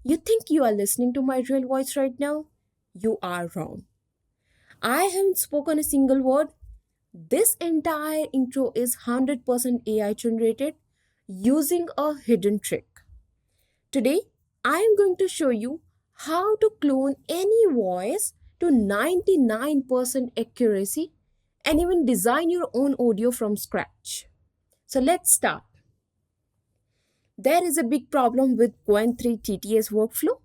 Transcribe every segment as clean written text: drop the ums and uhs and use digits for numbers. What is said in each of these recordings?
You think you are listening to my real voice right now? You are wrong. I haven't spoken a single word. This entire intro is 100% AI generated using a hidden trick. Today, I am going to show you how to clone any voice to 99% accuracy and even design your own audio from scratch. So let's start. There is a big problem with Qwen3 TTS workflow.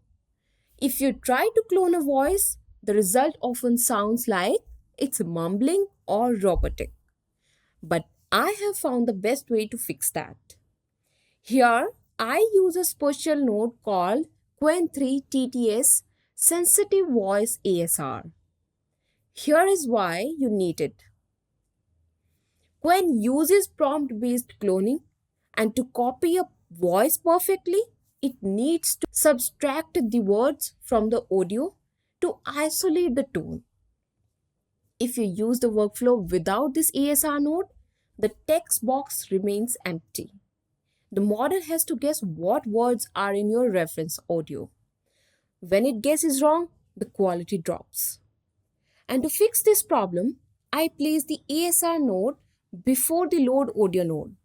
If you try to clone a voice, the result often sounds like it's mumbling or robotic. But I have found the best way to fix that. Here, I use a special node called Qwen3 TTS Sensitive Voice ASR. Here is why you need it. Qwen uses prompt-based cloning, and to copy a voice perfectly, it needs to subtract the words from the audio to isolate the tone. If you use the workflow without this ASR node, the text box remains empty. The model has to guess what words are in your reference audio. When it guesses wrong, the quality drops. And to fix this problem, I place the ASR node before the load audio node.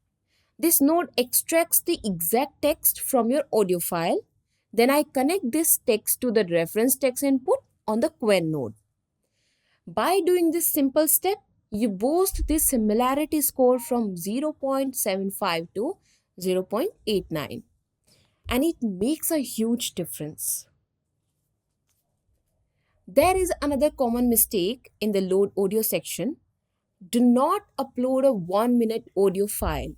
This node extracts the exact text from your audio file. Then I connect this text to the reference text input on the Qwen node. By doing this simple step, you boost the similarity score from 0.75 to 0.89, and it makes a huge difference. There is another common mistake in the load audio section. Do not upload a 1-minute audio file.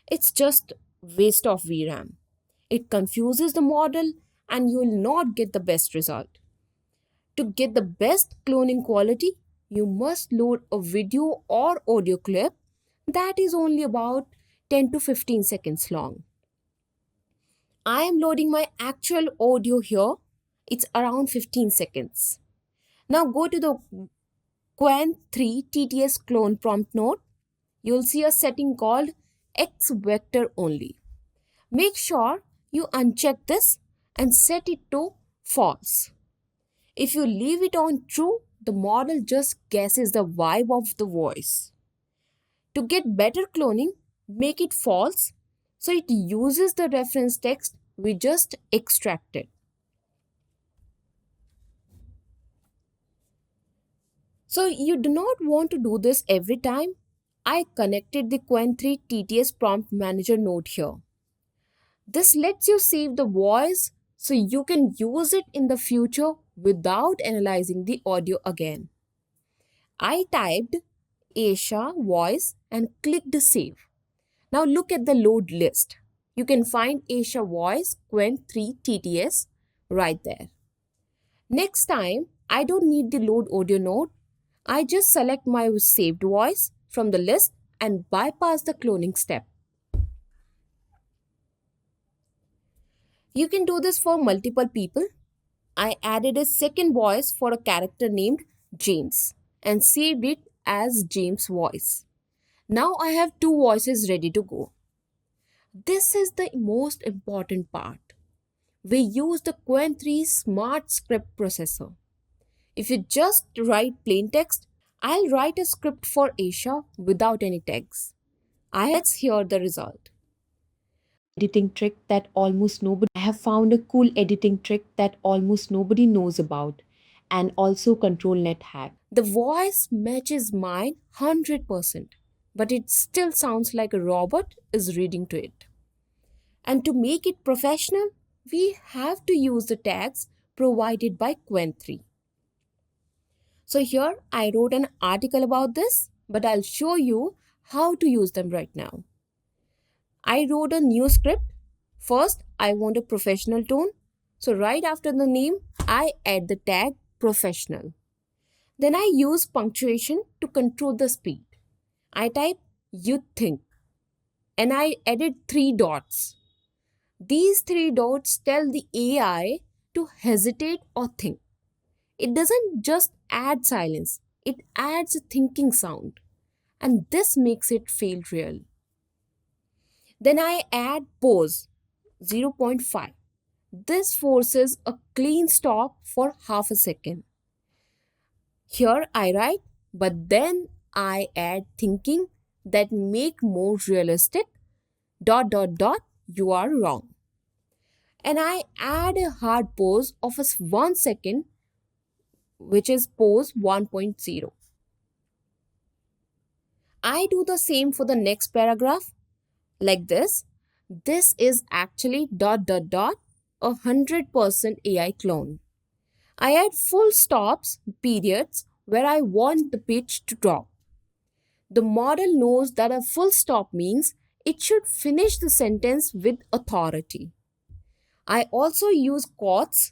It's just waste of VRAM. It confuses the model and you will not get the best result. To get the best cloning quality, you must load a video or audio clip that is only about 10 to 15 seconds long. I am loading my actual audio here. It's around 15 seconds. Now go to the Qwen3 TTS clone prompt node. You'll see a setting called X vector only. Make sure you uncheck this and set it to false. If you leave it on true, the model just guesses the vibe of the voice. To get better cloning, make it false so it uses the reference text we just extracted. So you do not want to do this every time. I connected the Qwen3 TTS prompt manager node here. This lets you save the voice so you can use it in the future without analyzing the audio again. I typed Asia voice and clicked save. Now look at the load list. You can find Asia voice Qwen3 TTS right there. Next time, I don't need the load audio node. I just select my saved voice from the list and bypass the cloning step. You can do this for multiple people. I added a second voice for a character named James and saved it as James' voice. Now I have two voices ready to go. This is the most important part. We use the Qwen3 Smart Script Processor. If you just write plain text, I'll write a script for Asia without any tags. Let's hear the result. Editing trick that almost nobody I have found a cool editing trick that almost nobody knows about, and also control net hack. The voice matches mine 100%, but it still sounds like a robot is reading to it. And to make it professional, we have to use the tags provided by Qwen3. So here I wrote an article about this, but I'll show you how to use them right now. I wrote a new script. First, I want a professional tone. So right after the name, I add the tag professional. Then I use punctuation to control the speed. I type you think and I added 3 dots. These 3 dots tell the AI to hesitate or think. It doesn't just add silence, it adds a thinking sound. And this makes it feel real. Then I add pause 0.5. This forces a clean stop for half a second. Here I write, but then I add thinking that make more realistic you are wrong. And I add a hard pause of 1 second, which is pause 1.0. I do the same for the next paragraph like this. This is actually 100% AI clone. I add full stops, periods where I want the pitch to drop. The model knows that a full stop means it should finish the sentence with authority. I also use quotes.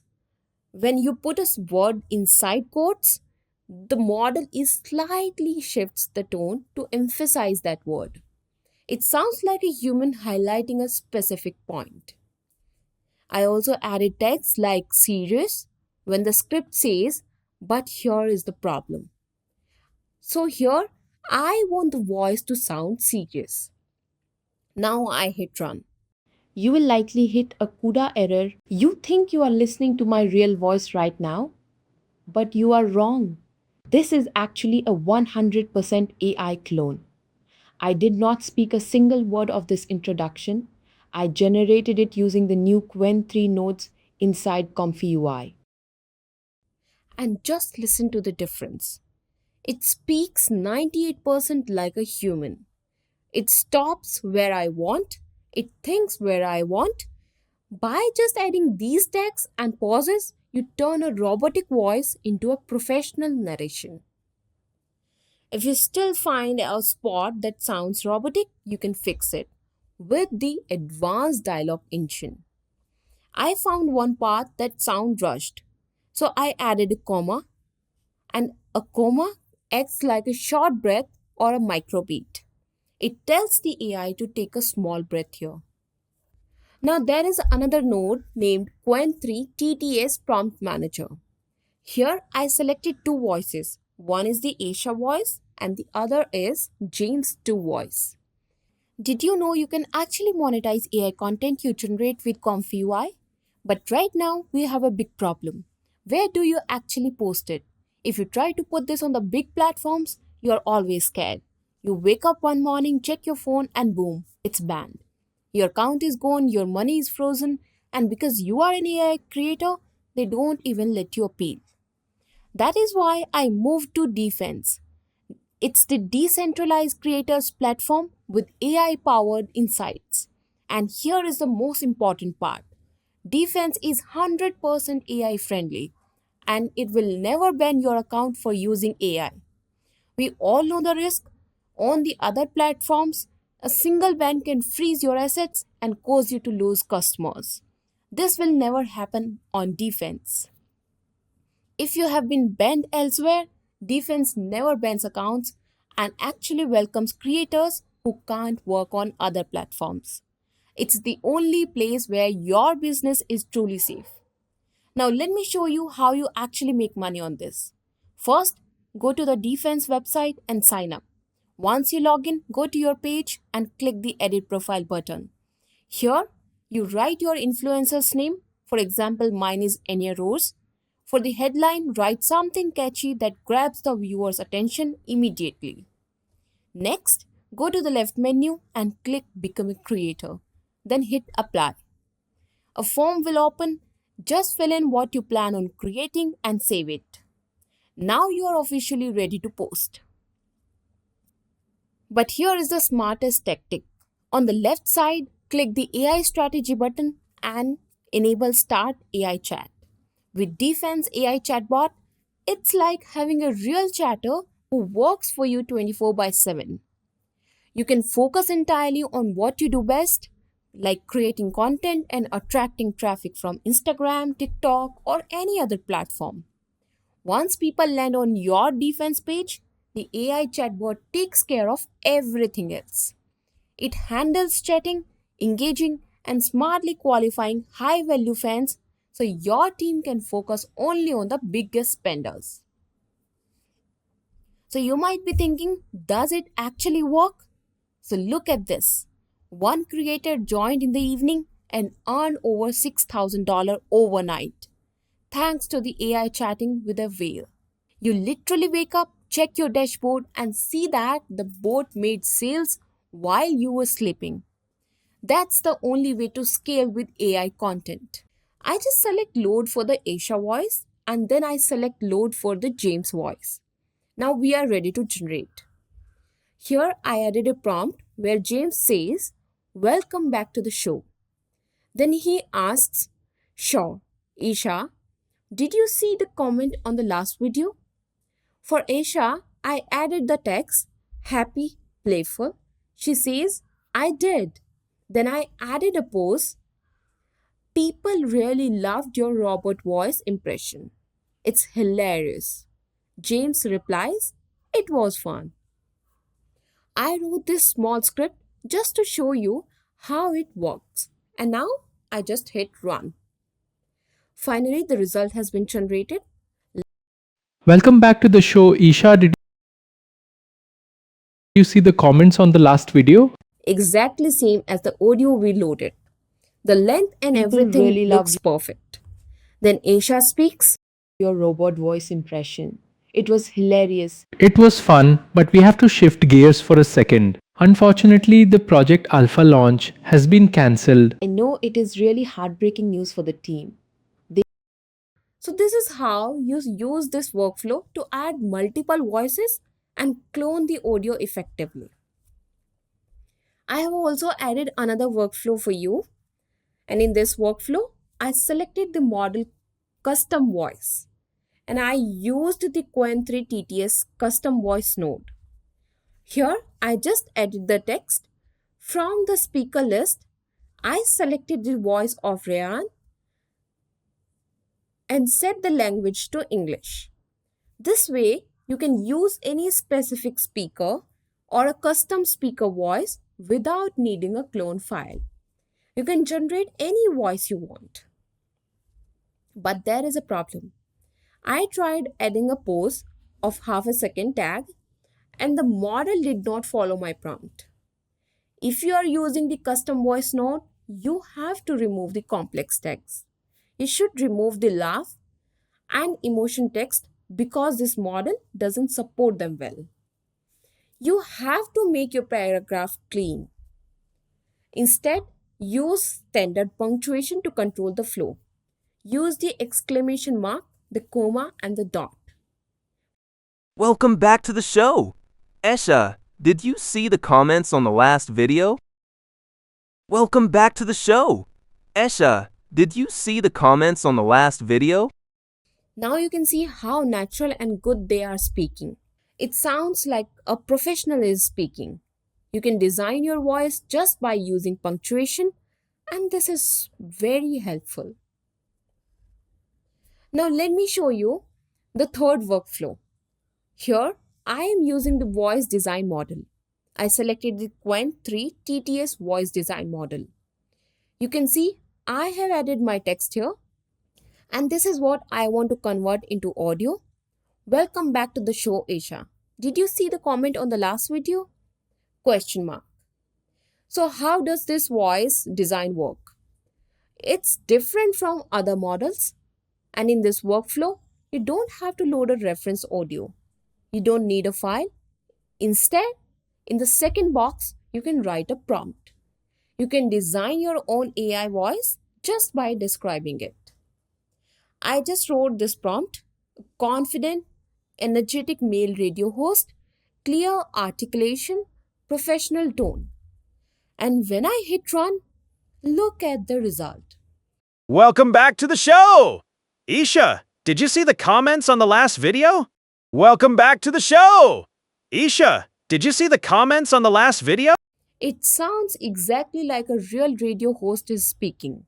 When you put a word inside quotes, the model is slightly shifts the tone to emphasize that word. It sounds like a human highlighting a specific point. I also added text like serious when the script says, but here is the problem. So here, I want the voice to sound serious. Now I hit run. You will likely hit a CUDA error. You think you are listening to my real voice right now, but you are wrong. This is actually a 100% AI clone. I did not speak a single word of this introduction. I generated it using the new Qwen3 nodes inside ComfyUI. And just listen to the difference. It speaks 98% like a human. It stops where I want, it thinks where I want. By just adding these tags and pauses, you turn a robotic voice into a professional narration. If you still find a spot that sounds robotic, you can fix it with the advanced dialogue engine. I found one part that sound rushed, so I added a comma, and a comma acts like a short breath or a microbeat. It tells the AI to take a small breath here. Now there is another node named Qwen3 TTS Prompt Manager. Here I selected two voices. One is the Asia voice and the other is James 2 voice. Did you know you can actually monetize AI content you generate with ComfyUI? But right now we have a big problem. Where do you actually post it? If you try to put this on the big platforms, you are always scared. You wake up one morning, check your phone, and boom, it's banned. Your account is gone, your money is frozen, and because you are an AI creator, they don't even let you appeal. That is why I moved to DFans. It's the decentralized creators platform with AI powered insights. And here is the most important part. DFans is 100% AI friendly and it will never ban your account for using AI. We all know the risk. On the other platforms, a single ban can freeze your assets and cause you to lose customers. This will never happen on DFans. If you have been banned elsewhere, DFans never bans accounts and actually welcomes creators who can't work on other platforms. It's the only place where your business is truly safe. Now, let me show you how you actually make money on this. First, go to the DFans website and sign up. Once you log in, go to your page and click the Edit Profile button. Here, you write your influencer's name. For example, mine is Enya Rose. For the headline, write something catchy that grabs the viewer's attention immediately. Next, go to the left menu and click Become a Creator. Then hit Apply. A form will open. Just fill in what you plan on creating and save it. Now you are officially ready to post. But here is the smartest tactic. On the left side, click the AI strategy button and enable Start AI Chat. With DFans AI chatbot, it's like having a real chatter who works for you 24 by 7. You can focus entirely on what you do best, like creating content and attracting traffic from Instagram, TikTok, or any other platform. Once people land on your DFans page, the AI chatbot takes care of everything else. It handles chatting, engaging, and smartly qualifying high value fans so your team can focus only on the biggest spenders. So you might be thinking, does it actually work? So look at this. One creator joined in the evening and earn over $6,000 overnight thanks to the AI chatting with a whale. You literally wake up, check your dashboard, and see that the bot made sales while you were sleeping. That's the only way to scale with AI content. I just select load for the Asia voice and then I select load for the James voice. Now we are ready to generate. Here I added a prompt where James says, "Welcome back to the show." Then he asks, "Sure, Isha, did you see the comment on the last video?" For Aisha, I added the text, "Happy, playful." She says, "I did." Then I added a pose, "People really loved your robot voice impression. It's hilarious." James replies, "It was fun." I wrote this small script just to show you how it works. And now I just hit run. Finally, the result has been generated. Welcome back to the show, Isha. Did you see the comments on the last video? Exactly same as the audio we loaded. The length and People everything really looks loved perfect. Then Aisha speaks. your robot voice impression. It was hilarious. It was fun, but we have to shift gears for a second. Unfortunately, the Project Alpha launch has been cancelled. I know it is really heartbreaking news for the team. They So this is how you use this workflow to add multiple voices and clone the audio effectively. I have also added another workflow for you, and in this workflow, I selected the model custom voice and I used the Qwen3 TTS custom voice node. Here, I just edit the text. From the speaker list, I selected the voice of Rayan and set the language to English. This way, you can use any specific speaker or a custom speaker voice without needing a clone file. You can generate any voice you want. But there is a problem. I tried adding a pause of half a second tag and the model did not follow my prompt. If you are using the custom voice node, you have to remove the complex text. You should remove the laugh and emotion text because this model doesn't support them well. You have to make your paragraph clean. Instead, use standard punctuation to control the flow. Use the exclamation mark, the comma, and the dot. Welcome back to the show! Esha, did you see the comments on the last video? Welcome back to the show! Esha, did you see the comments on the last video? Now you can see how natural and good they are speaking. It sounds like a professional is speaking. You can design your voice just by using punctuation, and this is very helpful. Now let me show you the third workflow. Here, I am using the voice design model. I selected the Qwen3 TTS voice design model. You can see I have added my text here, and this is what I want to convert into audio. Welcome back to the show, Aisha. Did you see the comment on the last video? Question mark. So how does this voice design work? It's different from other models, and in this workflow, you don't have to load a reference audio. You don't need a file. Instead, in the second box, you can write a prompt. You can design your own AI voice just by describing it. I just wrote this prompt: confident, energetic male radio host, clear articulation, professional tone. And when I hit run, look at the result. Welcome back to the show! Isha, did you see the comments on the last video? Welcome back to the show! Isha, did you see the comments on the last video? It sounds exactly like a real radio host is speaking.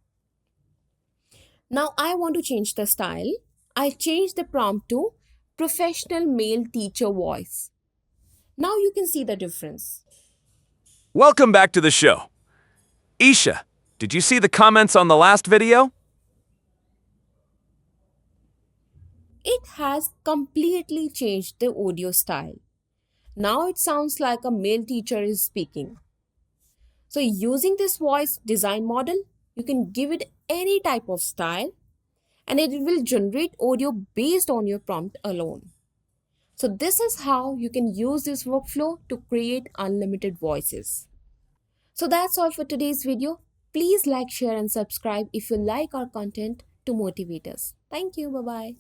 Now I want to change the style. I changed the prompt to professional male teacher voice. Now you can see the difference. Welcome back to the show. Isha, did you see the comments on the last video? It has completely changed the audio style. Now it sounds like a male teacher is speaking. So using this voice design model, You can give it any type of style and it will generate audio based on your prompt alone. So this is how you can use this workflow to create unlimited voices. So that's all for today's video. Please like, share and subscribe if you like our content to motivate us. Thank you. Bye-bye.